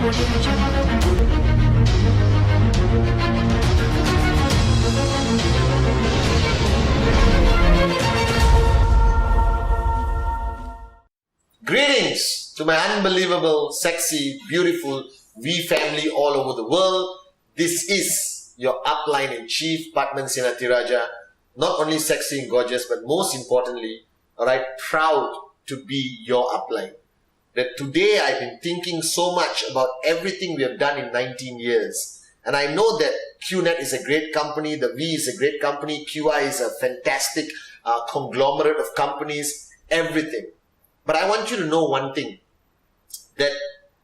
Greetings to my unbelievable, sexy, beautiful V family all over the world. This is your upline in chief, Pathman Senathirajah. Not only sexy and gorgeous, but most importantly, alright, proud to be your upline. That today I've been thinking so much about everything we have done in 19 years. And I know that QNet is a great company, the V is a great company, QI is a fantastic conglomerate of companies, everything. But I want you to know one thing, that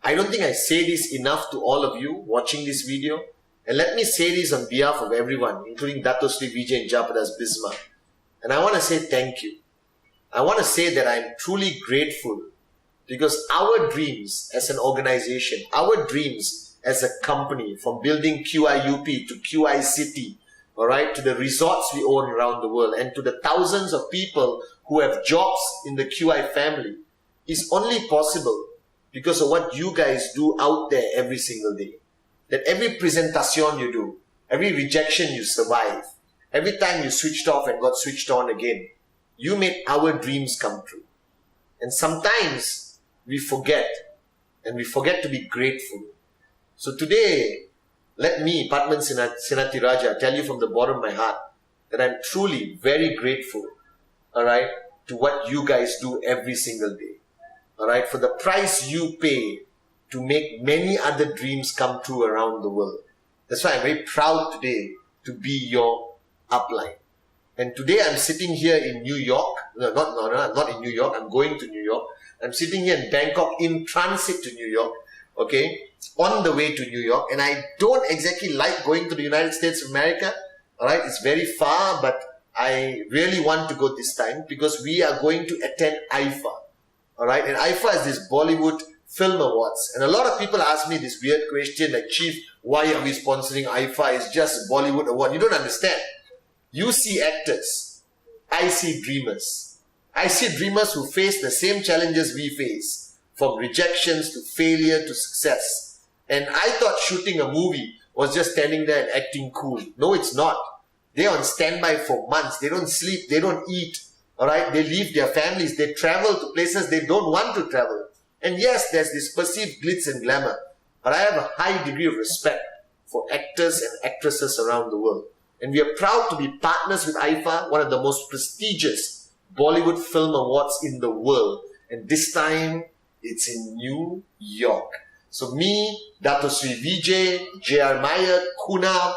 I don't think I say this enough to all of you watching this video. And let me say this on behalf of everyone, including Dato Sri Vijay and Japadas Bisma. And I want to say thank you. I want to say that I'm truly grateful because our dreams as an organization, our dreams as a company, from building QIUP to QI City, alright, to the resorts we own around the world, and to the thousands of people who have jobs in the QI family, is only possible because of what you guys do out there every single day. That every presentation you do, every rejection you survive, every time you switched off and got switched on again, you made our dreams come true. And sometimes we forget, and we forget to be grateful. So today, let me, Pathman Senathirajah, tell you from the bottom of my heart that I'm truly very grateful, alright, to what you guys do every single day. Alright, for the price you pay to make many other dreams come true around the world. That's why I'm very proud today to be your upline. And today I'm sitting here in New York. No, not in New York. I'm going to New York. I'm sitting here in Bangkok in transit to New York. Okay, on the way to New York. And I don't exactly like going to the United States of America. Alright, it's very far, but I really want to go this time because we are going to attend IFA. Alright, and IFA is this Bollywood Film Awards. And a lot of people ask me this weird question like, Chief, why are we sponsoring IFA? It's just a Bollywood award. You don't understand. You see actors. I see dreamers. I see dreamers who face the same challenges we face, from rejections to failure to success. And I thought shooting a movie was just standing there and acting cool. No, it's not. They're on standby for months. They don't sleep. They don't eat. Alright, they leave their families. They travel to places they don't want to travel. And yes, there's this perceived glitz and glamour. But I have a high degree of respect for actors and actresses around the world. And we are proud to be partners with IFA, one of the most prestigious Bollywood film awards in the world. And this time, it's in New York. So me, Dato Sri Vijay, J.R. Meyer, Kunal,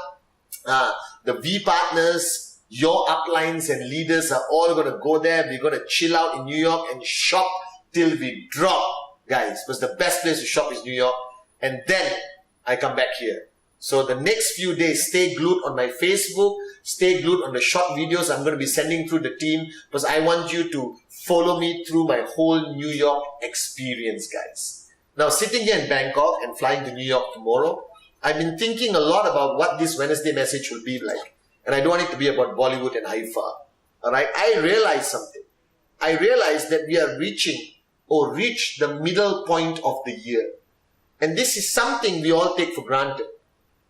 the V partners, your uplines and leaders are all going to go there. We're going to chill out in New York and shop till we drop, guys. Because the best place to shop is New York. And then I come back here. So the next few days, stay glued on my Facebook, stay glued on the short videos I'm going to be sending through the team, because I want you to follow me through my whole New York experience, guys. Now, sitting here in Bangkok and flying to New York tomorrow, I've been thinking a lot about what this Wednesday message will be like. And I don't want it to be about Bollywood and IFA. Alright, I realized something. I realized that we are reached the middle point of the year. And this is something we all take for granted.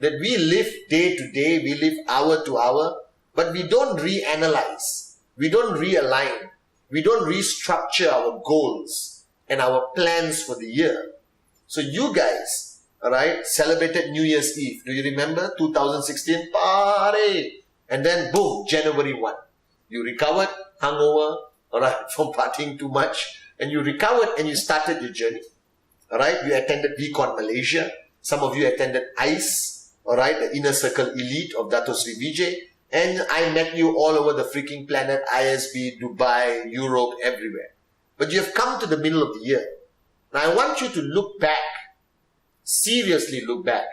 That we live day to day, we live hour to hour, but we don't reanalyze. We don't realign. We don't restructure our goals and our plans for the year. So you guys, alright, celebrated New Year's Eve. Do you remember? 2016, party! And then boom, January 1. You recovered, hungover, alright, from partying too much. And you recovered and you started your journey. Alright, you attended VCon Malaysia. Some of you attended ICE, alright, the Inner Circle Elite of Dato Sri Vijay. And I met you all over the freaking planet, ISB, Dubai, Europe, everywhere. But you have come to the middle of the year. Now I want you to look back, seriously look back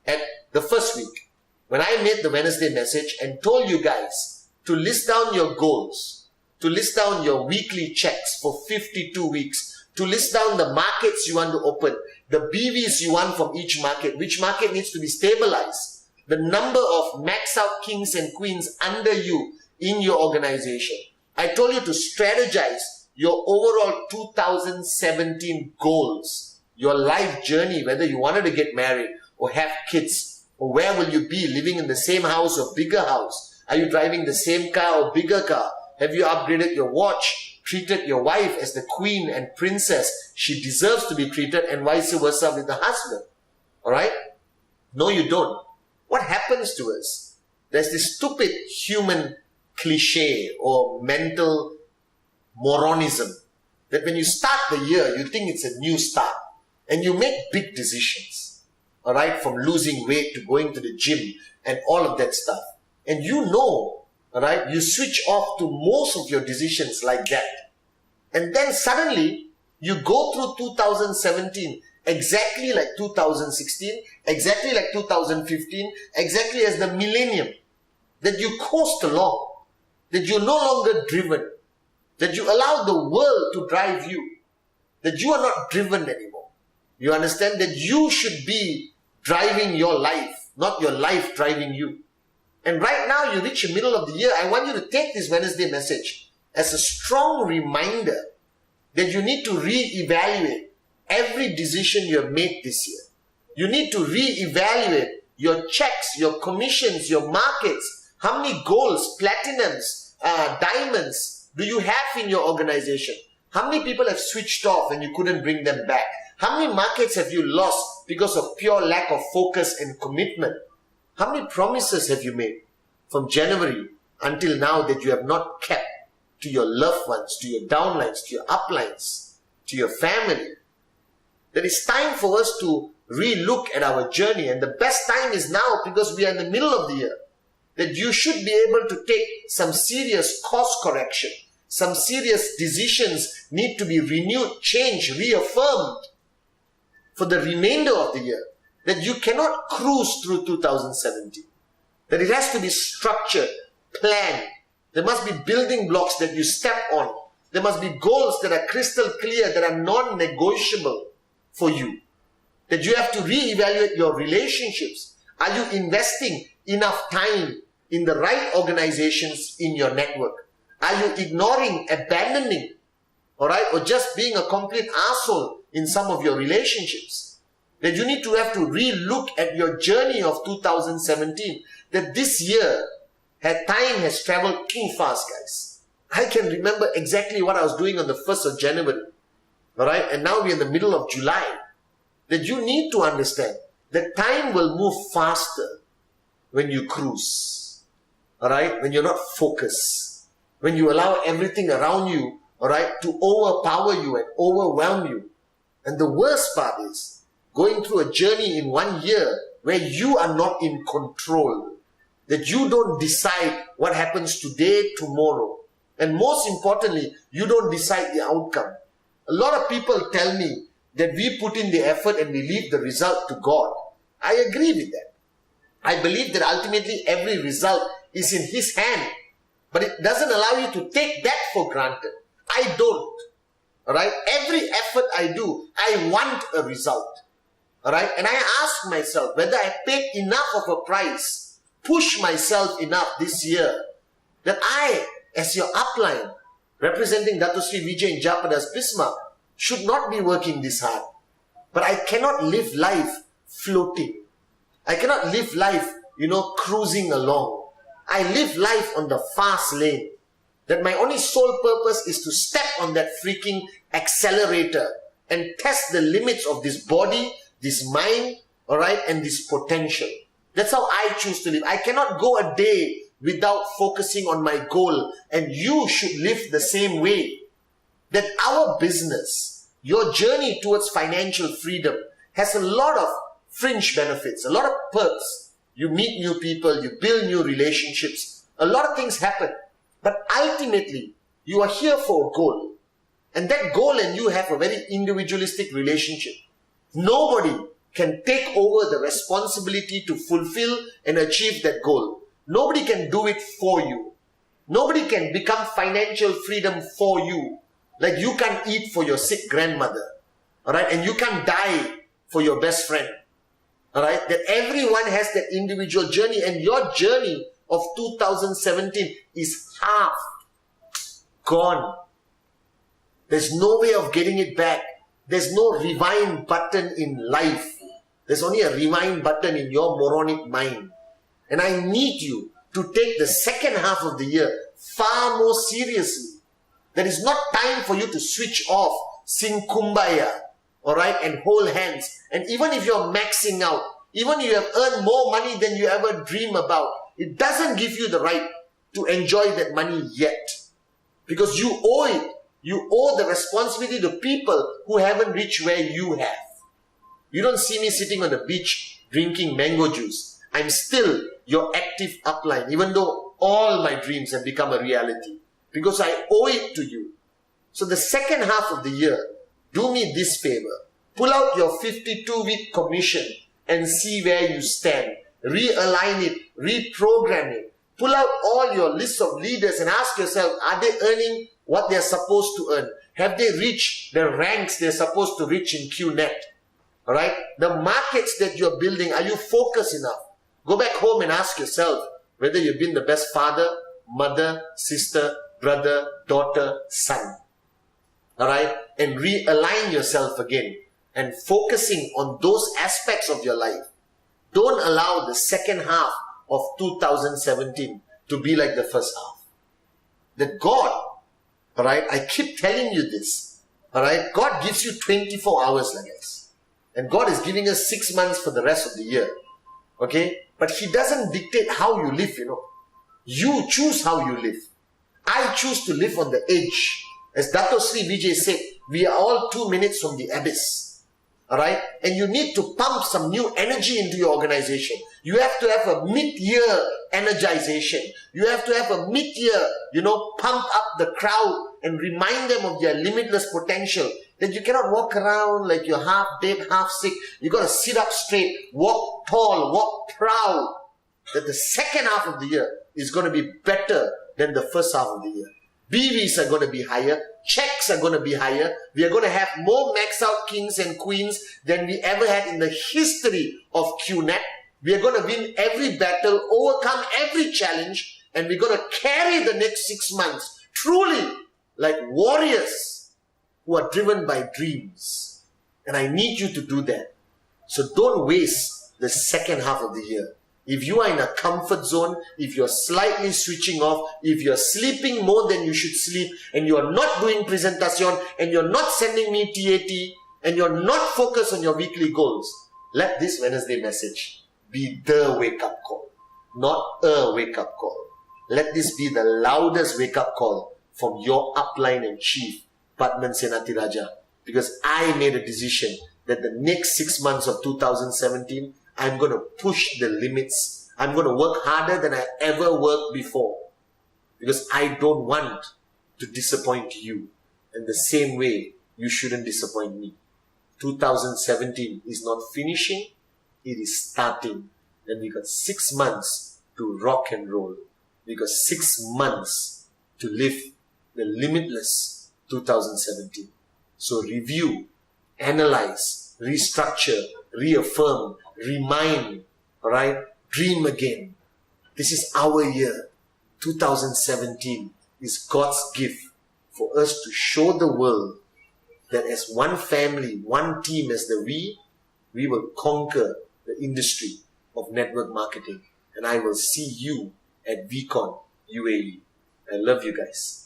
at the first week. When I made the Wednesday message and told you guys to list down your goals, to list down your weekly checks for 52 weeks, to list down the markets you want to open, the BVs you want from each market, which market needs to be stabilized, the number of max out kings and queens under you in your organization. I told you to strategize your overall 2017 goals your life journey, whether you wanted to get married or have kids, or where will you be, living in the same house or bigger house? Are you driving the same car or bigger car? Have you upgraded your watch, treated your wife as the queen and princess she deserves to be treated, and vice versa with the husband? Alright? No, you don't. What happens to us? There's this stupid human cliche or mental moronism that when you start the year, you think it's a new start and you make big decisions. Alright? From losing weight to going to the gym and all of that stuff. And you know, alright, you switch off to most of your decisions like that. And then suddenly, you go through 2017 exactly like 2016, exactly like 2015, exactly as the millennium. That you coast along, that you're no longer driven, that you allow the world to drive you, that you are not driven anymore. You understand that you should be driving your life, not your life driving you. And right now you reach the middle of the year, I want you to take this Wednesday message as a strong reminder that you need to re-evaluate every decision you have made this year. You need to re-evaluate your checks, your commissions, your markets. How many golds, platinums, diamonds do you have in your organization? How many people have switched off and you couldn't bring them back? How many markets have you lost because of pure lack of focus and commitment? How many promises have you made from January until now that you have not kept to your loved ones, to your downlines, to your uplines, to your family? That it's time for us to re-look at our journey, and the best time is now because we are in the middle of the year. That you should be able to take some serious course correction. Some serious decisions need to be renewed, changed, reaffirmed for the remainder of the year. That you cannot cruise through 2017. That it has to be structured, planned. There must be building blocks that you step on. There must be goals that are crystal clear, that are non-negotiable for you. That you have to re-evaluate your relationships. Are you investing enough time in the right organizations in your network? Are you ignoring, abandoning, alright, or just being a complete asshole in some of your relationships? That you need to have to re-look at your journey of 2017. That this year, time has traveled too fast, guys. I can remember exactly what I was doing on the 1st of January. Alright, and now we're in the middle of July. That you need to understand that time will move faster when you cruise. Alright, when you're not focused. When you allow everything around you, alright, to overpower you and overwhelm you. And the worst part is, going through a journey in 1 year where you are not in control. That you don't decide what happens today, tomorrow. And most importantly, you don't decide the outcome. A lot of people tell me that we put in the effort and we leave the result to God. I agree with that. I believe that ultimately every result is in His hand. But it doesn't allow you to take that for granted. I don't. Alright? Every effort I do, I want a result. Alright? And I ask myself whether I paid enough of a price, push myself enough this year, that I, as your upline, representing Dato Sri Vijay Japada's Bismarck, should not be working this hard. But I cannot live life floating. I cannot live life, cruising along. I live life on the fast lane. That my only sole purpose is to step on that freaking accelerator and test the limits of this body, this mind, alright, and this potential. That's how I choose to live. I cannot go a day without focusing on my goal, and you should live the same way. That our business, your journey towards financial freedom, has a lot of fringe benefits, a lot of perks. You meet new people, you build new relationships, a lot of things happen. But ultimately, you are here for a goal. And that goal and you have a very individualistic relationship. Nobody can take over the responsibility to fulfill and achieve that goal. Nobody can do it for you. Nobody can become financial freedom for you. Like you can't eat for your sick grandmother. Alright? And you can't die for your best friend. Alright? That everyone has that individual journey, and your journey of 2017 is half gone. There's no way of getting it back. There's no rewind button in life. There's only a rewind button in your moronic mind. And I need you to take the second half of the year far more seriously. There is not time for you to switch off, sing kumbaya, alright, and hold hands. And even if you're maxing out, even if you have earned more money than you ever dream about, it doesn't give you the right to enjoy that money yet. Because you owe it. You owe the responsibility to people who haven't reached where you have. You don't see me sitting on the beach drinking mango juice. I'm still your active upline, even though all my dreams have become a reality. Because I owe it to you. So the second half of the year, do me this favor. Pull out your 52-week commission and see where you stand. Realign it, reprogram it. Pull out all your list of leaders and ask yourself, are they earning what they're supposed to earn? Have they reached the ranks they're supposed to reach in QNet? Alright? The markets that you're building, are you focused enough? Go back home and ask yourself whether you've been the best father, mother, sister, brother, daughter, son. Alright? And realign yourself again and focusing on those aspects of your life. Don't allow the second half of 2017 to be like the first half. That God, alright, I keep telling you this, alright, God gives you 24 hours like this. And God is giving us 6 months for the rest of the year. Okay? But He doesn't dictate how you live, you know. You choose how you live. I choose to live on the edge. As Dato Sri Vijay said, we are all 2 minutes from the abyss. Alright? And you need to pump some new energy into your organization. You have to have a mid-year energization. You have to have a mid-year, pump up the crowd and remind them of their limitless potential. That you cannot walk around like you're half dead, half sick. You got to sit up straight, walk tall, walk proud. That the second half of the year is going to be better than the first half of the year. BVs are going to be higher. Checks are going to be higher. We are going to have more max out kings and queens than we ever had in the history of QNet. We are going to win every battle, overcome every challenge, and we're going to carry the next 6 months truly like warriors who are driven by dreams. And I need you to do that. So don't waste the second half of the year. If you are in a comfort zone, if you're slightly switching off, if you're sleeping more than you should sleep, and you're not doing presentation, and you're not sending me TAT, and you're not focused on your weekly goals, let this Wednesday message be the wake-up call, not a wake-up call. Let this be the loudest wake-up call from your upline and chief, Pathman Senathirajah, because I made a decision that the next 6 months of 2017, I'm going to push the limits. I'm going to work harder than I ever worked before. Because I don't want to disappoint you. And the same way, you shouldn't disappoint me. 2017 is not finishing. It is starting. And we got 6 months to rock and roll. We got 6 months to live the limitless 2017. So review, analyze, restructure, reaffirm, remind, alright? Dream again. This is our year. 2017 is God's gift for us to show the world that as one family, one team as the we will conquer the industry of network marketing. And I will see you at VCon UAE. I love you guys.